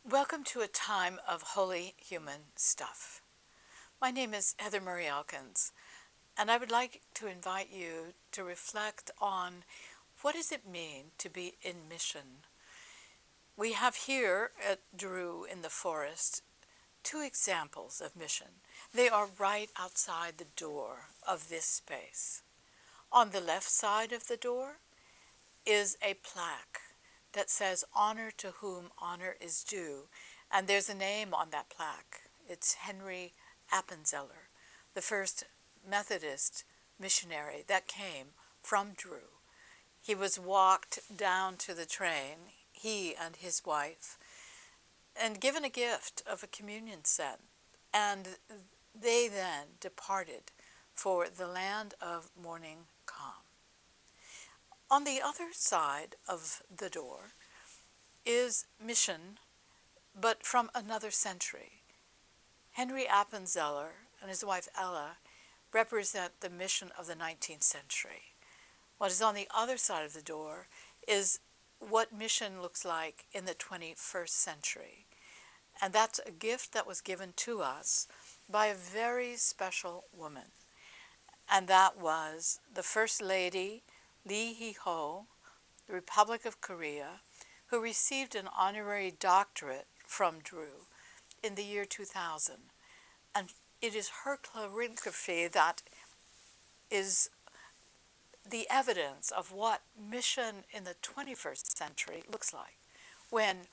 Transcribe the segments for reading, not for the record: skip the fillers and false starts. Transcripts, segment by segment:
Welcome to a time of holy human stuff. My name is Heather Murray Elkins, and I would like to invite you to reflect on what does it mean to be in mission. We have here at Drew in the forest two examples of mission. They are right outside the door of this space. On the left side of the door is a plaque that says honor to whom honor is due, and there's a name on that plaque. It's Henry Appenzeller, the first Methodist missionary that came from Drew. He was walked down to the train, he and his wife, and given a gift of a communion set, and they then departed for the land of morning calm. On the other side of the door is mission, but from another century. Henry Appenzeller and his wife Ella represent the mission of the 19th century. What is on the other side of the door is what mission looks like in the 21st century. And that's a gift that was given to us by a very special woman. And that was the First Lady Lee Hee-ho, the Republic of Korea, who received an honorary doctorate from Drew in the year 2000. And it is her calligraphy that is the evidence of what mission in the 21st century looks like, when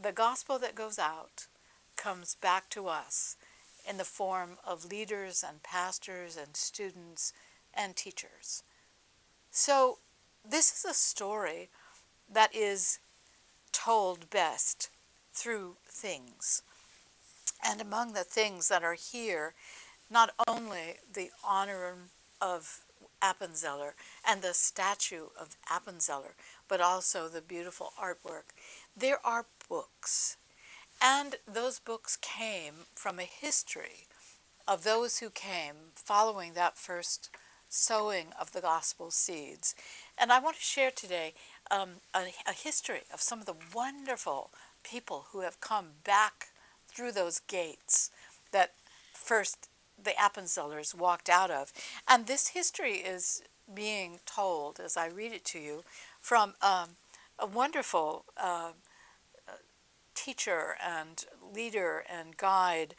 the gospel that goes out comes back to us in the form of leaders and pastors and students and teachers. So this is a story that is told best through things. And among the things that are here, not only the honor of Appenzeller and the statue of Appenzeller, but also the beautiful artwork. There are books, and those books came from a history of those who came following that first sowing of the gospel seeds. And I want to share today a history of some of the wonderful people who have come back through those gates that first the Appenzellers walked out of. And this history is being told, as I read it to you, from a wonderful teacher and leader and guide,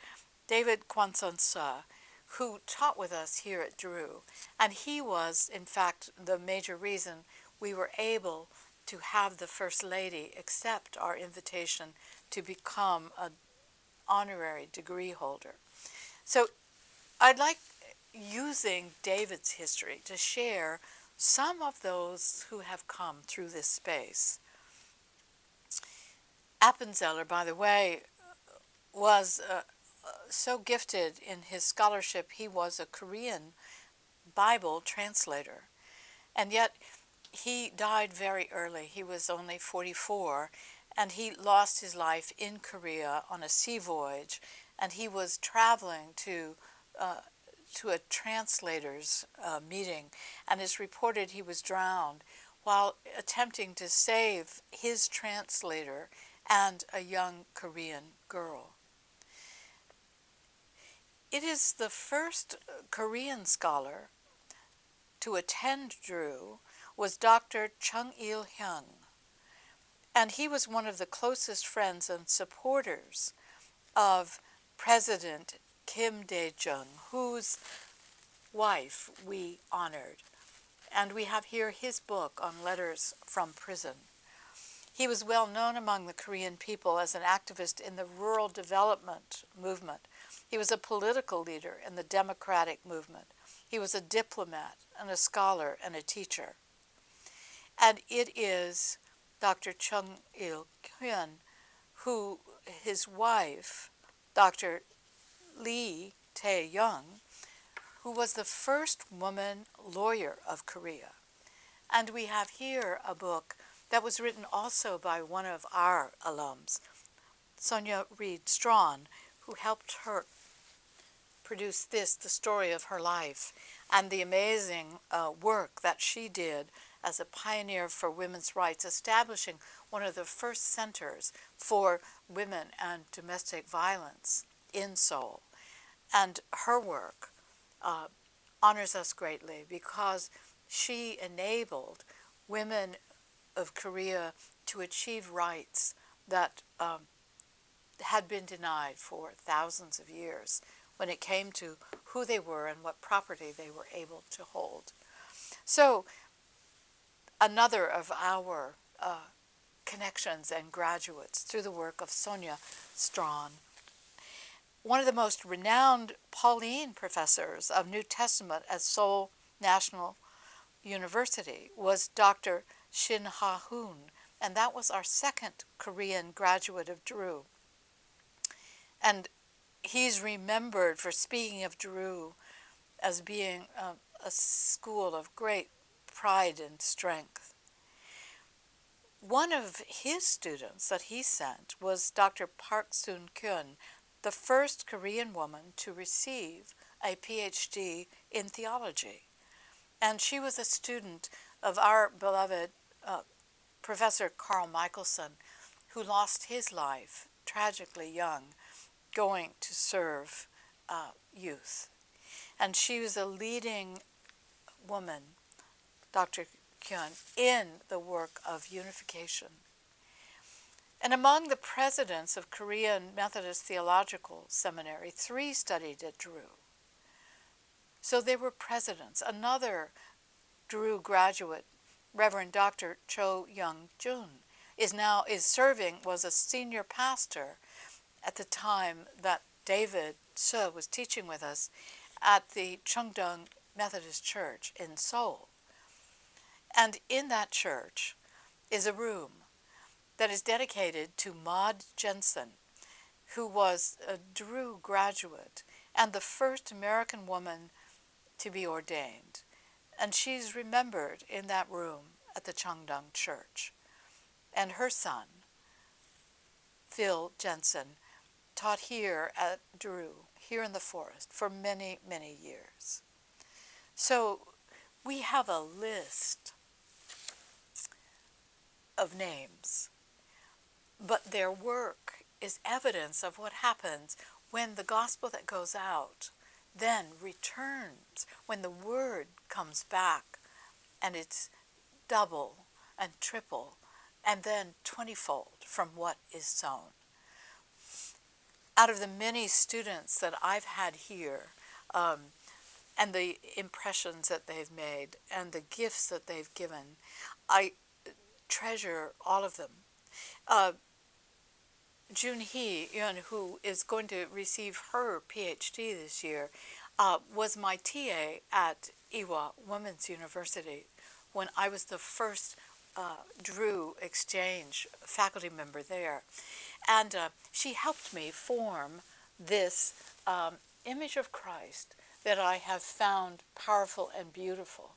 David Kwanzaa, who taught with us here at Drew. And he was, in fact, the major reason we were able to have the First Lady accept our invitation to become an honorary degree holder. So I'd like, using David's history, to share some of those who have come through this space. Appenzeller, by the way, was so gifted in his scholarship. He was a Korean Bible translator, and yet he died very early. He was only 44, and he lost his life in Korea on a sea voyage, and he was traveling to a translator's meeting, and it's reported he was drowned while attempting to save his translator and a young Korean girl. It is the first Korean scholar to attend Drew was Dr. Chung Il Hyung. And he was one of the closest friends and supporters of President Kim Dae-jung, whose wife we honored. And we have here his book on letters from prison. He was well known among the Korean people as an activist in the rural development movement. He was a political leader in the democratic movement. He was a diplomat and a scholar and a teacher. And it is Dr. Chung Il-kyun who, his wife, Dr. Lee Tae-young, who was the first woman lawyer of Korea. And we have here a book that was written also by one of our alums, Sonia Reed Strawn, who helped her produce this, the story of her life, and the amazing work that she did as a pioneer for women's rights, establishing one of the first centers for women and domestic violence in Seoul. And her work honors us greatly because she enabled women of Korea to achieve rights that had been denied for thousands of years when it came to who they were and what property they were able to hold. So another of our connections and graduates through the work of Sonia Strawn. One of the most renowned Pauline professors of New Testament at Seoul National University was Dr. Shin Ha-hoon, and that was our second Korean graduate of Drew. And he's remembered for speaking of Drew as being a school of great pride and strength. One of his students that he sent was Dr. Park Soon-kyun, the first Korean woman to receive a PhD in theology. And she was a student of our beloved Professor Carl Michelson, who lost his life tragically young going to serve youth. And she was a leading woman, Dr. Kyun, in the work of unification. And among the presidents of Korean Methodist Theological Seminary, 3 studied at Drew. So they were presidents. Another Drew graduate, Reverend Dr. Cho Young-jun, was a senior pastor at the time that David So was teaching with us at the Cheongdong Methodist Church in Seoul. And in that church is a room that is dedicated to Maud Jensen, who was a Drew graduate and the first American woman to be ordained. And she's remembered in that room at the Cheongdong Church. And her son, Phil Jensen, taught here at Drew, here in the forest, for many, many years. So we have a list of names, but their work is evidence of what happens when the gospel that goes out then returns, when the word comes back, and it's double and triple and then 20-fold from what is sown. Out of the many students that I've had here, and the impressions that they've made and the gifts that they've given, I treasure all of them. Jun Hee-yun, who is going to receive her PhD this year, was my TA at Ewha Women's University when I was the first Drew Exchange faculty member there. And she helped me form this image of Christ that I have found powerful and beautiful.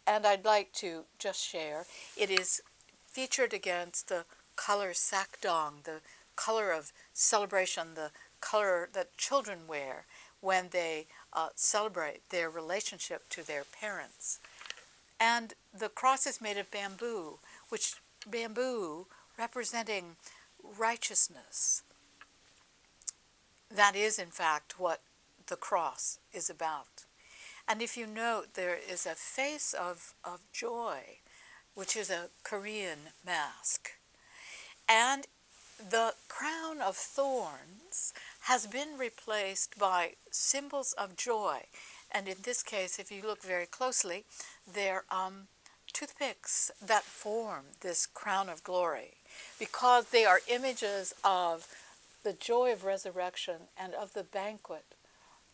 And I'd like to just share. It is featured against the color sakdong, the color of celebration, the color that children wear when they celebrate their relationship to their parents. And the cross is made of bamboo, which bamboo representing righteousness. That is, in fact, what the cross is about. And if you note, there is a face of joy, which is a Korean mask. And the crown of thorns has been replaced by symbols of joy. And in this case, if you look very closely, they're toothpicks that form this crown of glory, because they are images of the joy of resurrection and of the banquet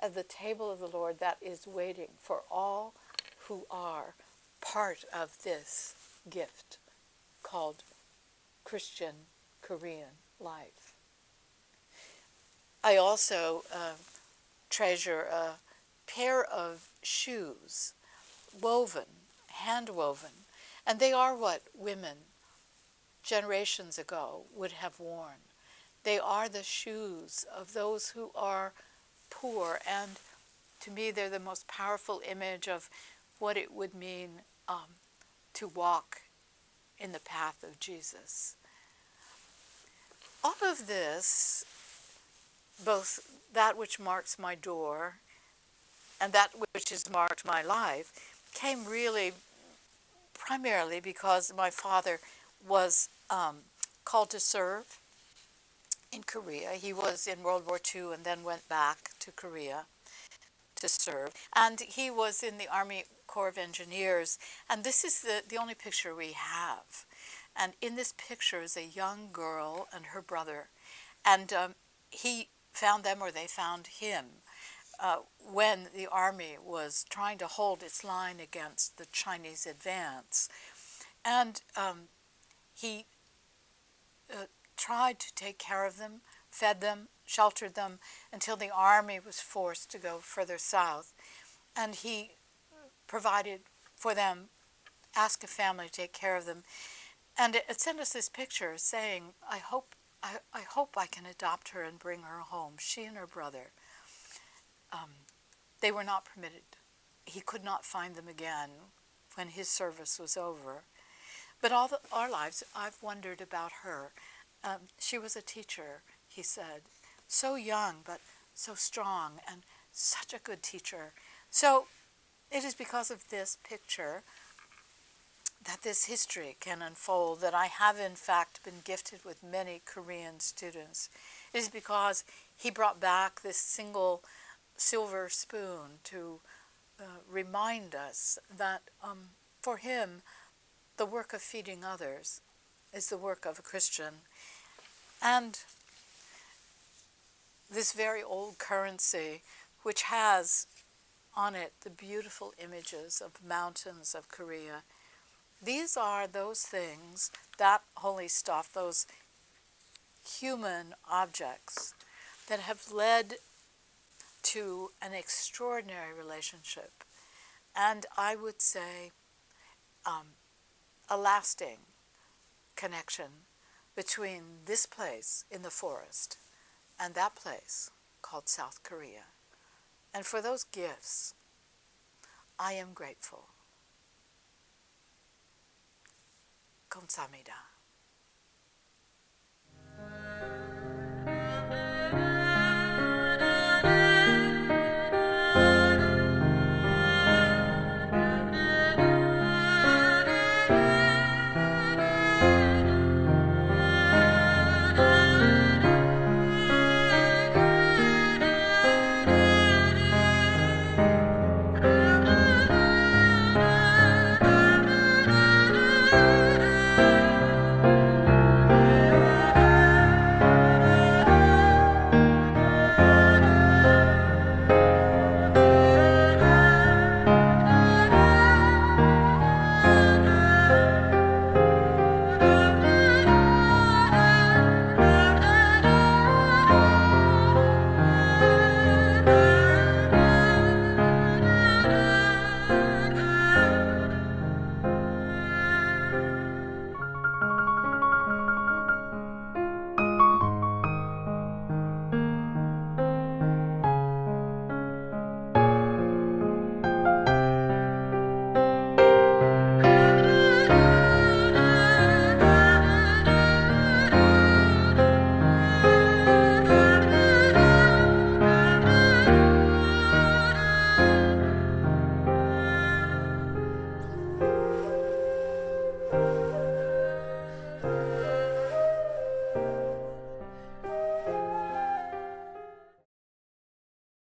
at the table of the Lord that is waiting for all who are part of this gift called Christian Korean life. I also treasure a pair of shoes, woven, hand woven, and they are what women generations ago would have worn. They are the shoes of those who are poor, and to me they're the most powerful image of what it would mean to walk in the path of Jesus. All of this, both that which marks my door and that which has marked my life, came really primarily because my father was called to serve in Korea. He was in World War II and then went back to Korea to serve. And he was in the Army Corps of Engineers. And this is the only picture we have. And in this picture is a young girl and her brother. And he found them, or they found him, when the army was trying to hold its line against the Chinese advance. And he tried to take care of them, fed them, sheltered them, until the army was forced to go further south. And he provided for them, asked a family to take care of them. And it sent us this picture saying, I hope I can adopt her and bring her home, she and her brother. They were not permitted. He could not find them again when his service was over. But all our lives, I've wondered about her. She was a teacher, he said, so young but so strong and such a good teacher. So it is because of this picture that this history can unfold, that I have in fact been gifted with many Korean students. It is because he brought back this single silver spoon to remind us that for him, the work of feeding others is the work of a Christian. And this very old currency, which has on it the beautiful images of mountains of Korea, these are those things, that holy stuff, those human objects that have led to an extraordinary relationship, and I would say a lasting connection between this place in the forest and that place called South Korea. And for those gifts, I am grateful. 감사합니다.